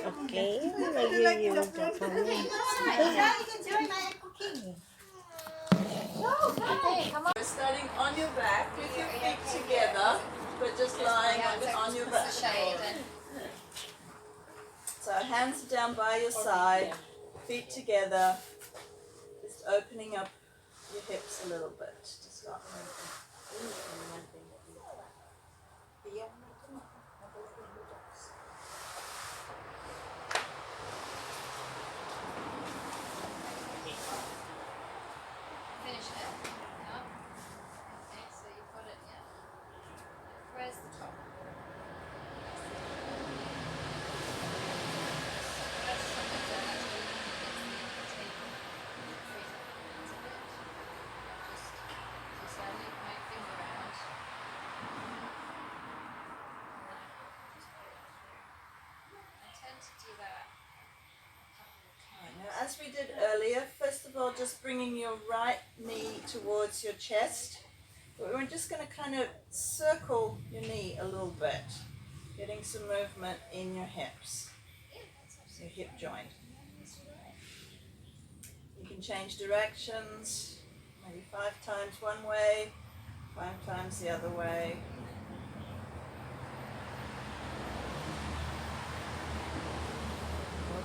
Okay, lagi yung Japanese. We're starting on your back with your feet together, but just lying on your back. So hands down by your side, feet together, just opening up your hips a little bit to start moving. Finish it. No? Okay, so you put it, yeah. Where's the top? That's something that actually table. Freeze up your hands a bit. Just I loop my finger around. And then I just put it through. I tend to do that a couple of times. Now, as we did earlier, first of all, just bringing your right knee towards your chest. But we're just going to kind of circle your knee a little bit, getting some movement in your hips, your hip joint. You can change directions, maybe 5 times one way, 5 times the other way.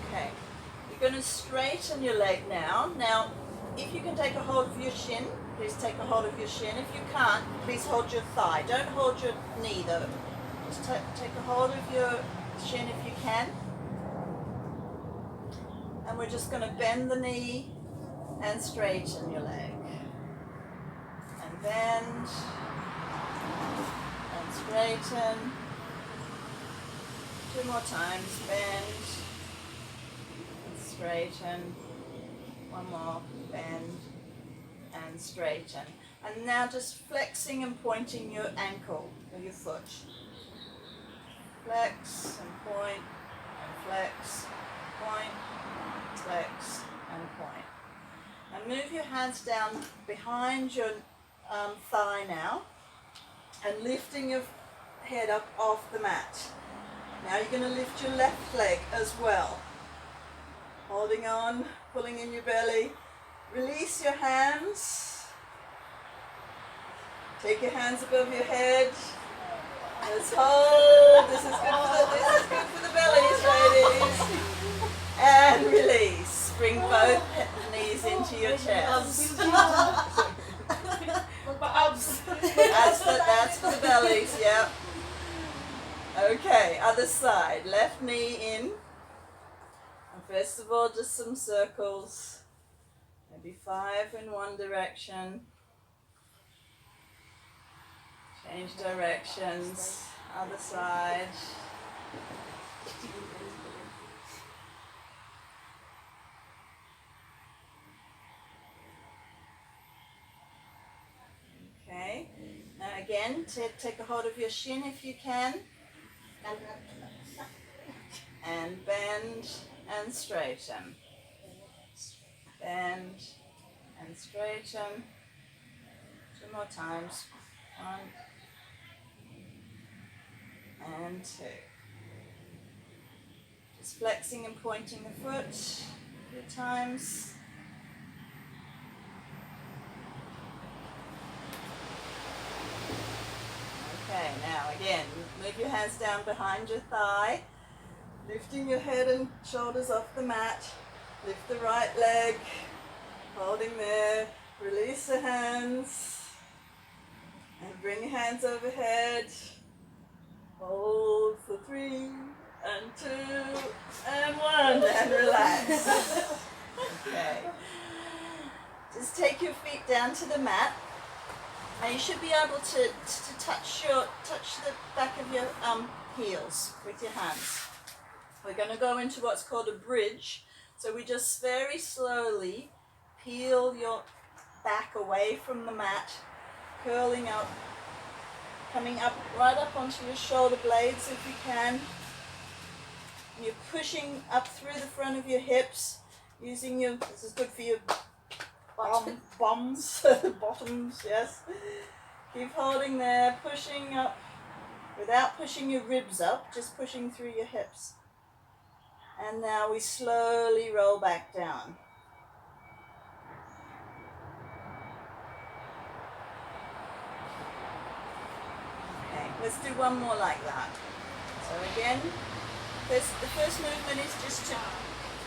Okay, you're going to straighten your leg now. Now, if you can take a hold of your shin, please take a hold of your shin. If you can't, please hold your thigh. Don't hold your knee though. Just take a hold of your shin if you can. And we're just going to bend the knee and straighten your leg. And bend and straighten. 2 more times. Bend and straighten. 1 more. Bend and straighten. And now just flexing and pointing your ankle or your foot. Flex and point and flex, point, flex and point. And move your hands down behind your thigh now and lifting your head up off the mat. Now you're going to lift your left leg as well. Holding on, pulling in your belly. Release your hands. Take your hands above your head. Let's hold. This is good for the bellies, ladies. And release. Bring both knees into your chest. That's for the bellies, yep. Okay, other side. Left knee in. And first of all, just some circles. Maybe 5 in one direction. Change directions. Other side. Okay. Now again, take a hold of your shin if you can. And bend and straighten. Bend and straighten. 2 more times. 1 and 2. Just flexing and pointing the foot a few times. Okay, now again, move your hands down behind your thigh, lifting your head and shoulders off the mat. Lift the right leg, holding there, release the hands, and bring your hands overhead. Hold for 3, and 2, and 1, and relax. Okay. Just take your feet down to the mat. Now you should be able to touch the back of your heels with your hands. We're going to go into what's called a bridge. So we just very slowly peel your back away from the mat, curling up, coming up right up onto your shoulder blades if you can. And you're pushing up through the front of your hips, using your, this is good for your bottoms, yes. Keep holding there, pushing up, without pushing your ribs up, just pushing through your hips. And now we slowly roll back down. Okay, let's do one more like that. So again, the first movement is just to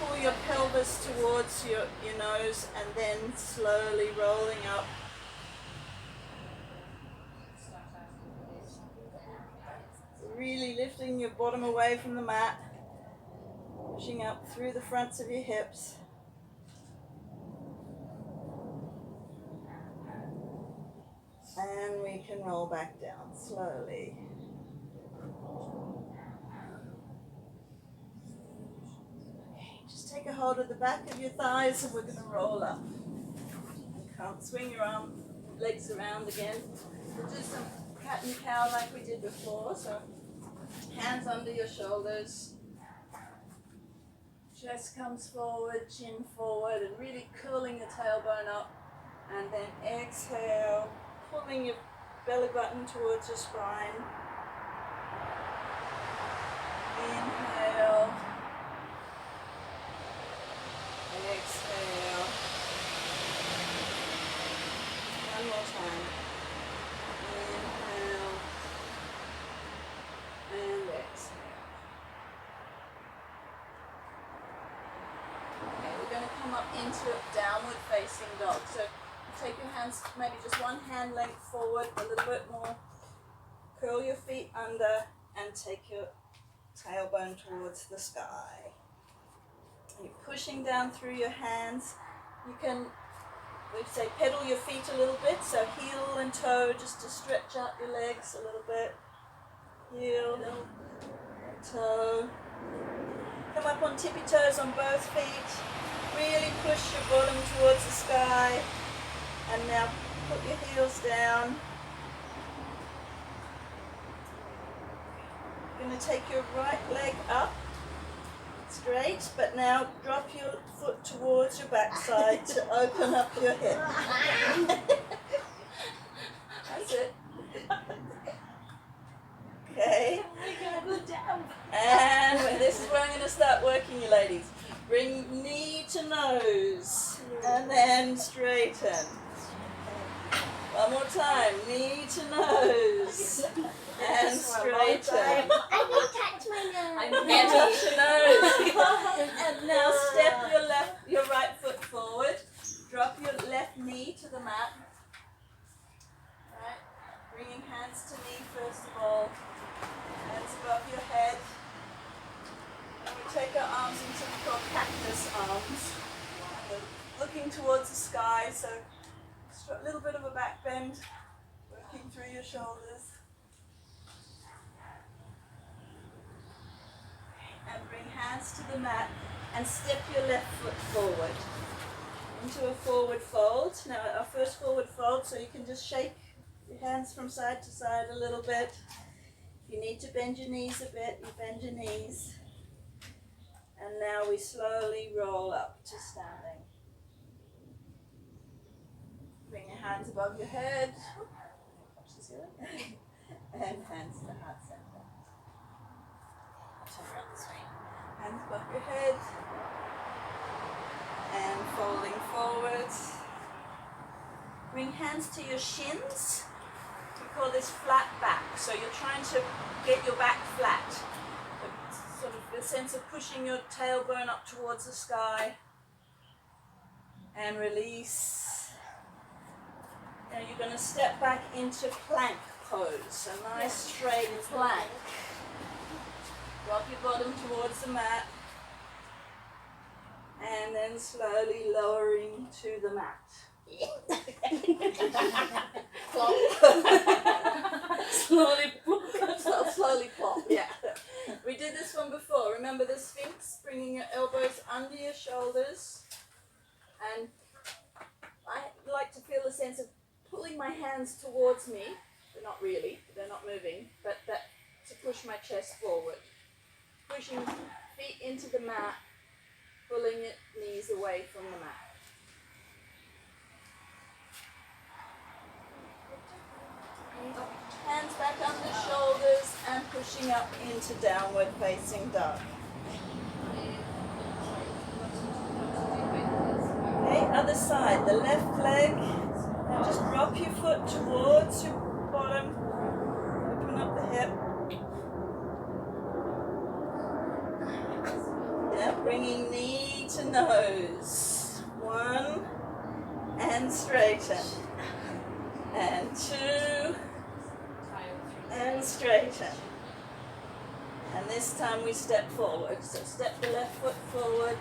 pull your pelvis towards your nose and then slowly rolling up. Really lifting your bottom away from the mat, pushing up through the fronts of your hips. And we can roll back down slowly. Okay, just take a hold of the back of your thighs and we're going to roll up. You can't swing your legs around again. We'll do some cat and cow like we did before. So hands under your shoulders. Chest comes forward, chin forward, and really curling the tailbone up. And then exhale, pulling your belly button towards your spine. Inhale. Exhale. One more time. Inhale. And exhale. Okay, we're going to come up into downward facing dog. So take your hands, maybe just one hand length forward, a little bit more. Curl your feet under and take your tailbone towards the sky. You're pushing down through your hands. You can, we say, pedal your feet a little bit, so heel and toe just to stretch out your legs a little bit. Heel, toe. Come up on tippy toes on both feet. Really push your bottom towards the sky. And now put your heels down. You're going to take your right leg up straight, but now drop your foot towards your backside to open up your hip. That's it. Okay. And this is where I'm going to start working you ladies. Bring knee to nose and then straighten. One more time, knee to nose and straighten. I can touch my nose. And touch your nose. And now step your right foot forward. Drop your left knee to the mat. Right. Bringing hands to knee first of all. Hands above your head. And we take our arms into what we call cactus arms. Looking towards the sky, so a little bit of a back bend, working through your shoulders. And bring hands to the mat and step your left foot forward into a forward fold. Now our first forward fold, so you can just shake your hands from side to side a little bit. If you need to bend your knees a bit, you bend your knees. And now we slowly roll up to standing. Bring your hands above your head. Touch the ceiling. And hands to heart center. Turn around this way. Hands above your head. And folding forward. Bring hands to your shins. We call this flat back. So you're trying to get your back flat. Sort of the sense of pushing your tailbone up towards the sky. And release. Now you're going to step back into plank pose, a nice straight plank. Drop your bottom towards the mat. And then slowly lowering to the mat. Slowly plop, yeah. We did this one before. Remember the Sphinx, bringing your elbows under your shoulders. And I like to feel a sense of pulling my hands towards me. They're not really, they're not moving, but that to push my chest forward. Pushing feet into the mat, pulling your knees away from the mat. Hands back under shoulders and pushing up into downward facing dog. other side, the left leg. Now just drop your foot towards your bottom. Open up the hip. Yeah, bringing knee to nose. 1, and straighten. And 2, and straighten. And this time we step forward. So step the left foot forward,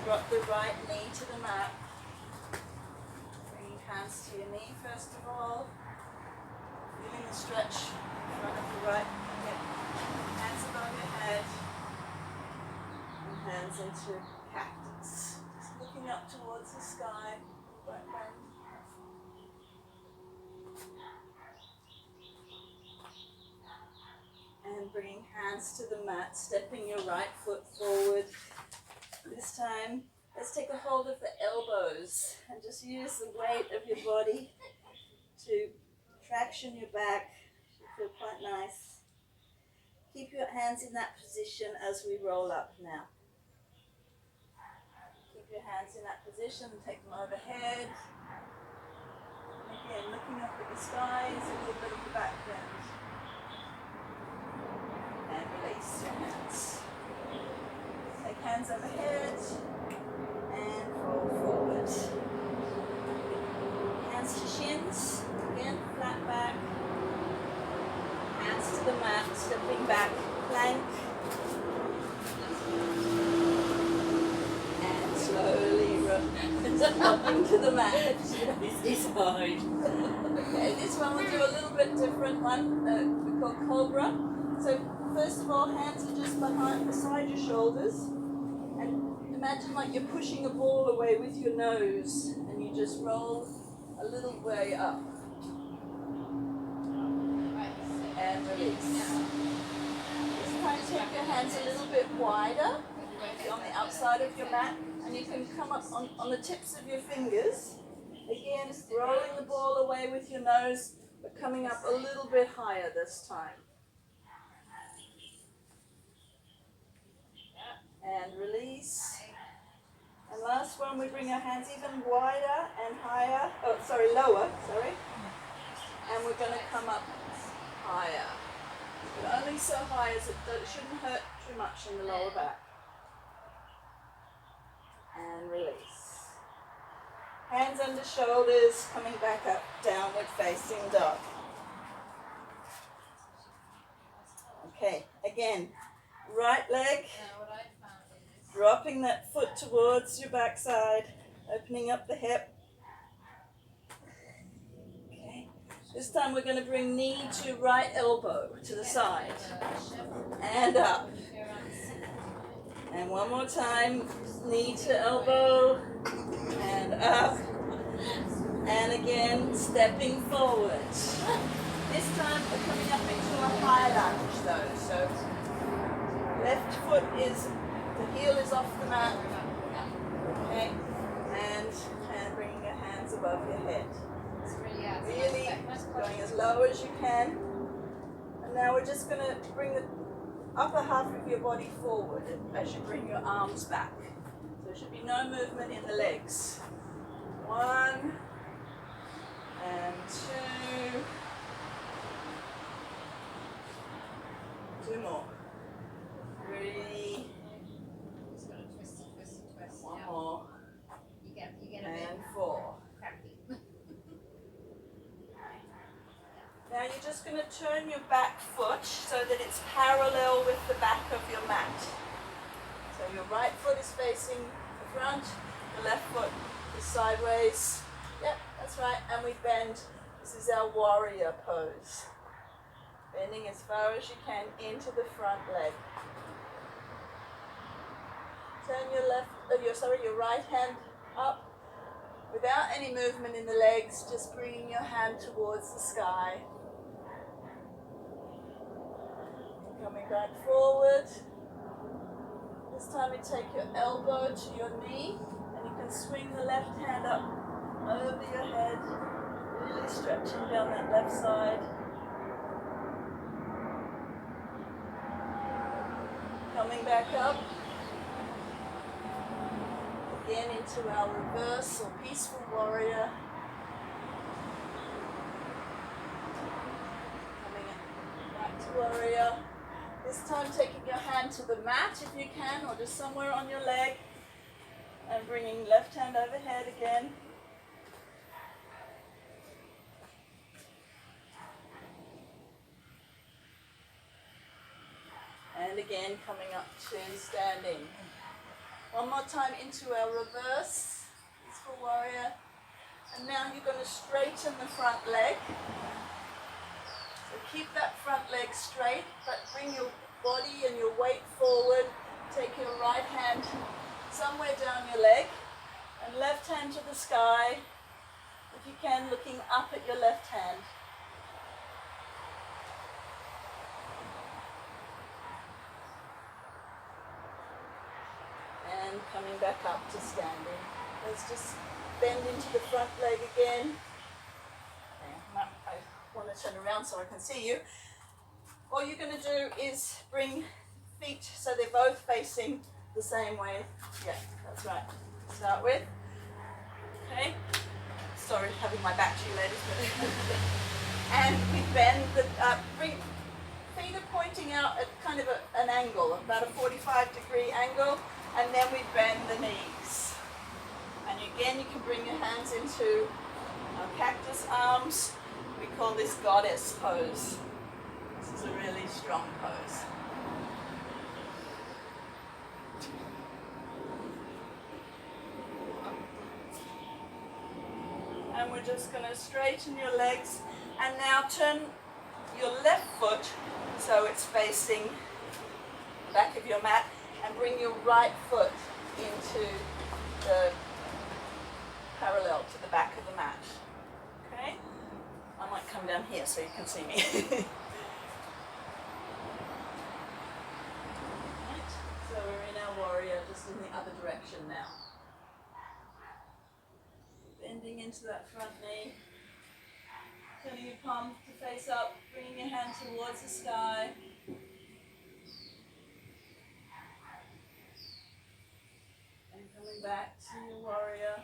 drop the right knee to the mat. Bring your hands to your knee first of all. Feeling the stretch in front of the right hip. Hands above your head. And hands into cactus. Just looking up towards the sky. Right bend. And bringing hands to the mat, stepping your right foot forward. This time, let's take a hold of the elbows and just use the weight of your body to traction your back. Should feel quite nice. Keep your hands in that position as we roll up now. Keep your hands in that position, take them overhead. And again, looking up at the skies, a little bit of the back bend. And release your hands. Take hands overhead and roll forward. Hands to shins, again, flat back. Hands to the mat, stepping back, plank. And slowly up into the mat. This is hard. Okay, this one we'll do a little bit different one, we call Cobra. So first of all, hands are just beside your shoulders, and imagine like you're pushing a ball away with your nose, and you just roll a little way up and release. This time take your hands a little bit wider on the outside of your mat, and you can come up on the tips of your fingers. Again, rolling the ball away with your nose, but coming up a little bit higher this time. And release. And last one, we bring our hands even wider and higher. Oh, sorry, lower, sorry. And we're going to come up higher. But only so high as it shouldn't hurt too much in the lower back. And release. Hands under shoulders, coming back up, downward facing dog. Okay, again, right leg. Dropping that foot towards your backside, opening up the hip. Okay. This time we're going to bring knee to right elbow to the side. And up. And one more time, knee to elbow. And up. And again, stepping forward. This time we're coming up into a high lunge though. So left foot is, the heel is off the mat. Okay. And bringing your hands above your head. Really going as low as you can. And now we're just going to bring the upper half of your body forward as you bring your arms back. So there should be no movement in the legs. 1 and 2. 2 more. 3. Just gotta twist. 1 Yeah. more. You get a bit And 4. crappy. Now you're just going to turn your back foot so that it's parallel with the back of your mat. So your right foot is facing the front, the left foot is sideways. Yep, that's right. And we bend. This is our warrior pose. Bending as far as you can into the front leg. Turn your right hand up without any movement in the legs, just bringing your hand towards the sky. Coming back forward. This time you take your elbow to your knee and you can swing the left hand up over your head, really stretching down that left side. Coming back up. again into our reverse or peaceful warrior. Coming back to warrior. This time taking your hand to the mat if you can, or just somewhere on your leg. And bringing left hand overhead again. And again coming up to standing. One more time into our reverse, peaceful warrior. And now you're going to straighten the front leg. So keep that front leg straight, but bring your body and your weight forward. Take your right hand somewhere down your leg and left hand to the sky. If you can, looking up at your left hand. And coming back up to standing. Let's just bend into the front leg again. I want to turn around so I can see you. All you're going to do is bring feet so they're both facing the same way. Yeah, that's right. Start with. Okay. Sorry, having my back to you, ladies. And we bend the, bring, feet are pointing out at kind of an angle, about a 45-degree angle, and then we bend the knees. And again, you can bring your hands into cactus arms. We call this goddess pose. This is a really strong pose. And we're just going to straighten your legs and now turn your left foot so it's facing the back of your mat and bring your right foot into the parallel to the back of the mat. Okay? I might come down here so you can see me. Right. So we're in our warrior, just in the other direction now. Bending into that front knee. Turning your palm to face up, bringing your hand towards the sky. And coming back to your warrior.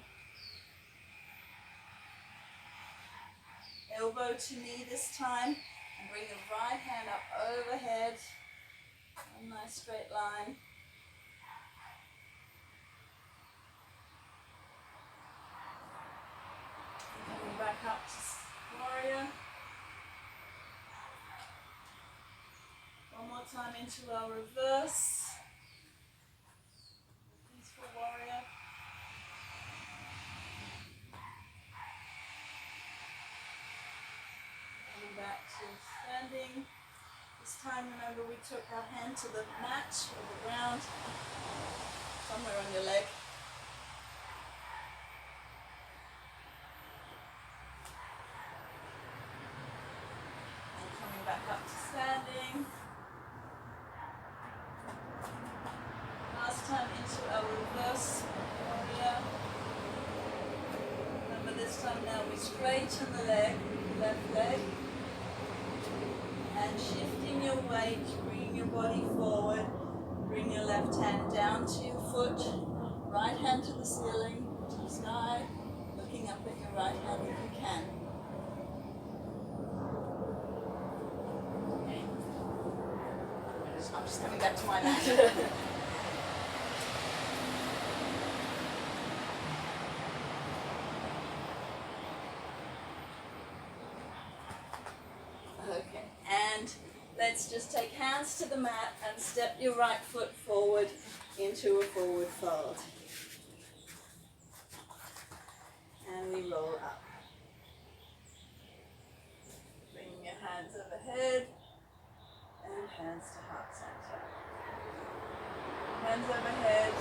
Elbow to knee this time. And bring the right hand up overhead. A nice straight line. Coming back up to warrior. One more time into our reverse. Peaceful warrior. Coming back to standing. This time, remember, we took our hand to the mat or the ground, somewhere on your leg. Back up to standing. Last time into our reverse warrior. Remember this time now we straighten the leg, left leg. And shifting your weight, bringing your body forward. Bring your left hand down to your foot. Right hand to the ceiling, to the sky. Looking up at your right hand if you can. I'm just coming back to my mat. Okay, and let's just take hands to the mat and step your right foot forward into a forward fold. And we roll up. Bringing your hands overhead. And hands to heart center. Hands overhead.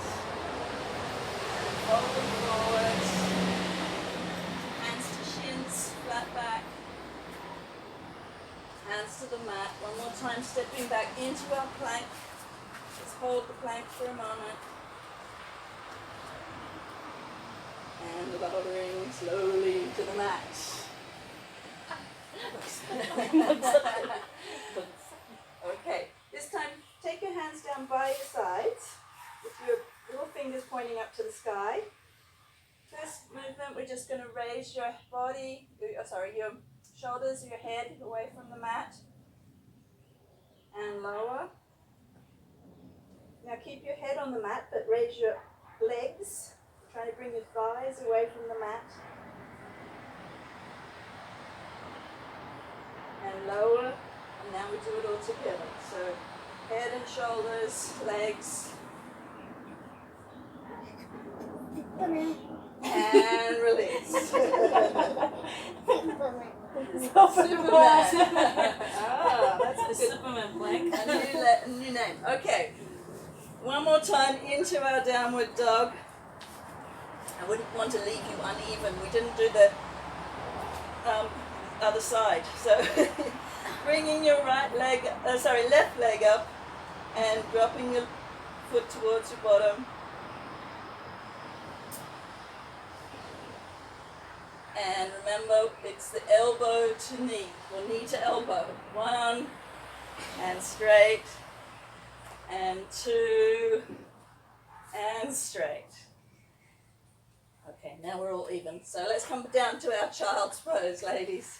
Folding forward. Hands to shins, flat back. Hands to the mat. One more time, stepping back into our plank. Just hold the plank for a moment. And lowering slowly to the mat. Okay, this time take your hands down by your sides with your little fingers pointing pointing up to the sky. First movement, we're just going to raise your body, your shoulders, your head away from the mat and lower. Now keep your head on the mat, but raise your legs. Try to bring your thighs away from the mat. And lower, and now we do it all together. So head and shoulders, legs, and release. Superman. That's the Superman blank. A new name. Okay. One more time into our downward dog. I wouldn't want to leave you uneven. We didn't do the other side. So bringing your left leg up and dropping your foot towards your bottom. And remember, it's the elbow to knee, or knee to elbow. 1, and straight, and 2, and straight. Okay, now we're all even. So let's come down to our child's pose, ladies.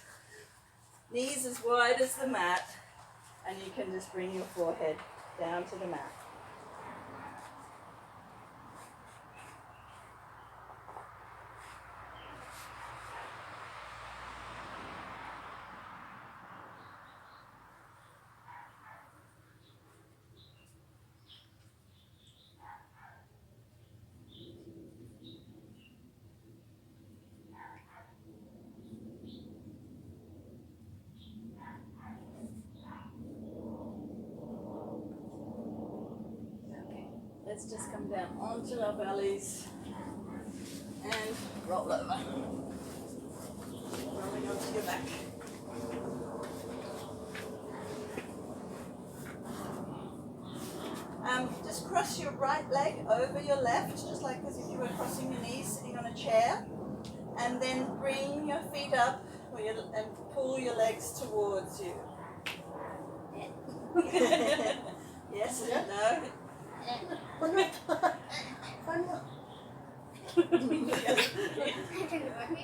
Knees as wide as the mat, and you can just bring your forehead down to the mat. Let's just come down onto our bellies and roll over. Rolling onto your back. Just cross your right leg over your left, just like as if you were crossing your knees sitting on a chair. And then bring your feet up and pull your legs towards you. Yes, no.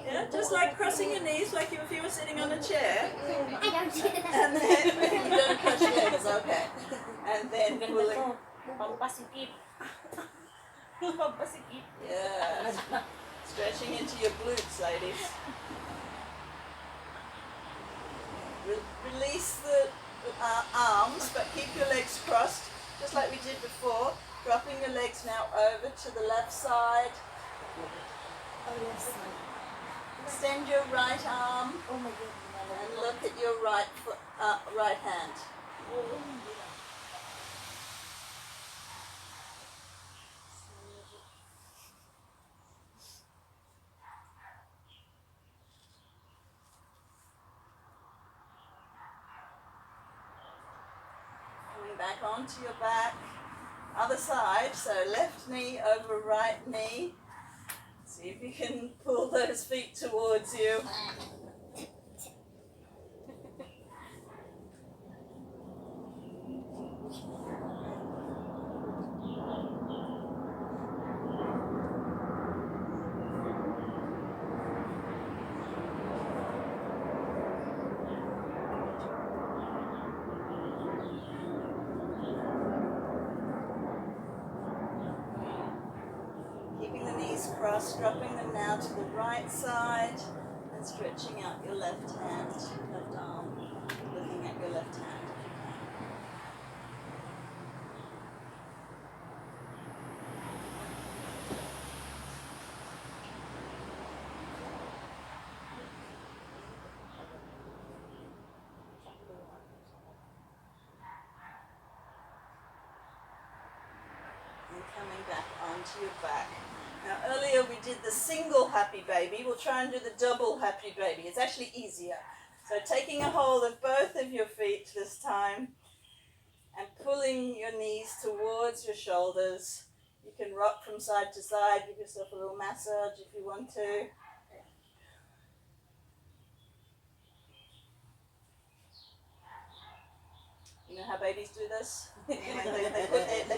Yeah, just like crossing your knees, like if you were sitting on a chair. I don't do that. And then you don't cross your legs, okay. And then pulling. Yeah. Stretching into your glutes, ladies. Release the arms, but keep your legs crossed. Just like we did before, dropping your legs now over to the left side. Oh, yes. Extend your right arm Oh, my goodness. and look at your right foot, right hand. Coming back onto your back. Other side, so left knee over right knee. See if you can pull those feet towards you. Cross, dropping them now to the right side and stretching out your left hand, left arm, looking at your left hand. And coming back onto your back. Now earlier we did the single happy baby. We'll try and do the double happy baby. It's actually easier. So taking a hold of both of your feet this time and pulling your knees towards your shoulders. You can rock from side to side, give yourself a little massage if you want to. You know how babies do this? They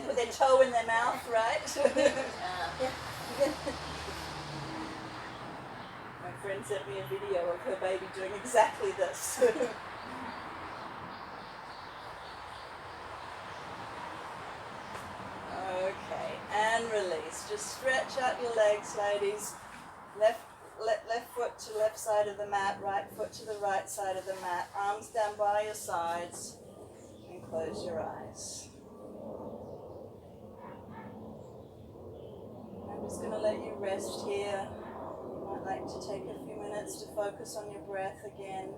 put their toe in their mouth, right? sent me a video of her baby doing exactly this. Okay, and release. Just stretch out your legs, ladies. Left foot to left side of the mat, right foot to the right side of the mat. Arms down by your sides, and close your eyes. I'm just going to let you rest here. You might like to take a few minutes to focus on your breath again.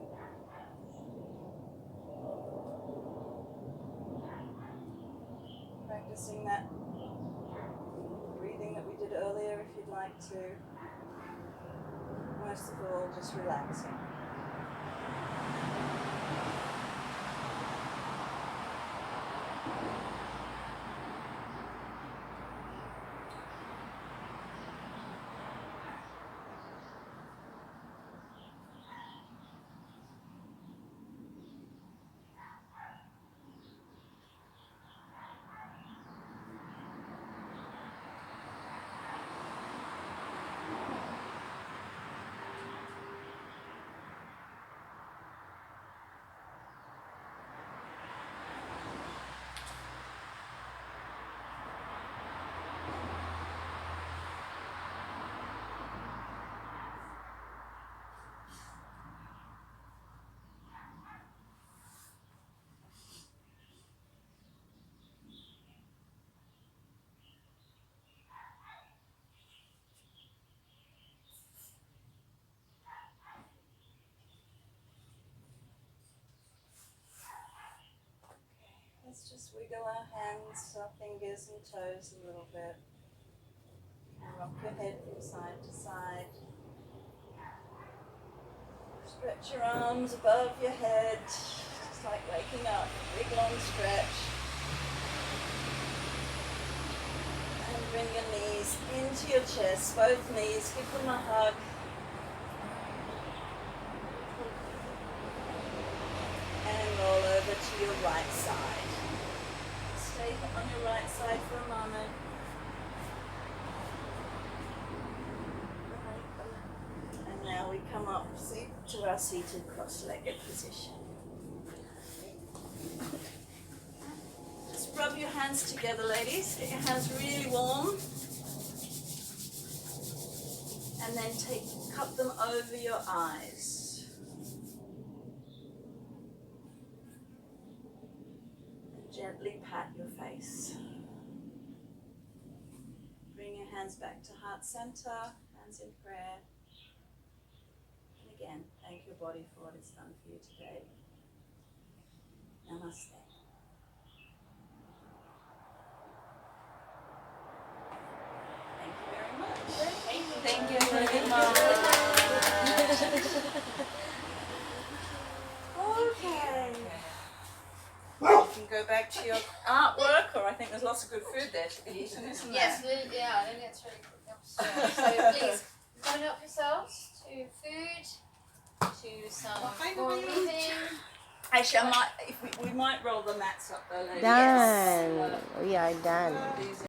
Practicing that breathing that we did earlier if you'd like to. Most of all, just relaxing. Let's just wiggle our hands, our fingers and toes a little bit. And rock your head from side to side. Stretch your arms above your head, just like waking up. Big long stretch. And bring your knees into your chest, both knees, give them a hug. And roll over to your right side. Stay on your right side for a moment. And now we come up to our seated cross-legged position. Just rub your hands together, ladies. Get your hands really warm. And then cup them over your eyes. And gently pat your face. Bring your hands back to heart center, hands in prayer. And again, thank your body for what it's done for you today. Namaste. Thank you very much. Okay. You can go back to your artwork, or I think there's lots of good food there to be eaten, isn't there? Yes, yeah, I think it's really good. So please open up yourselves to food, to some more breathing. Actually, we might roll the mats up though, ladies. Done. We are done. These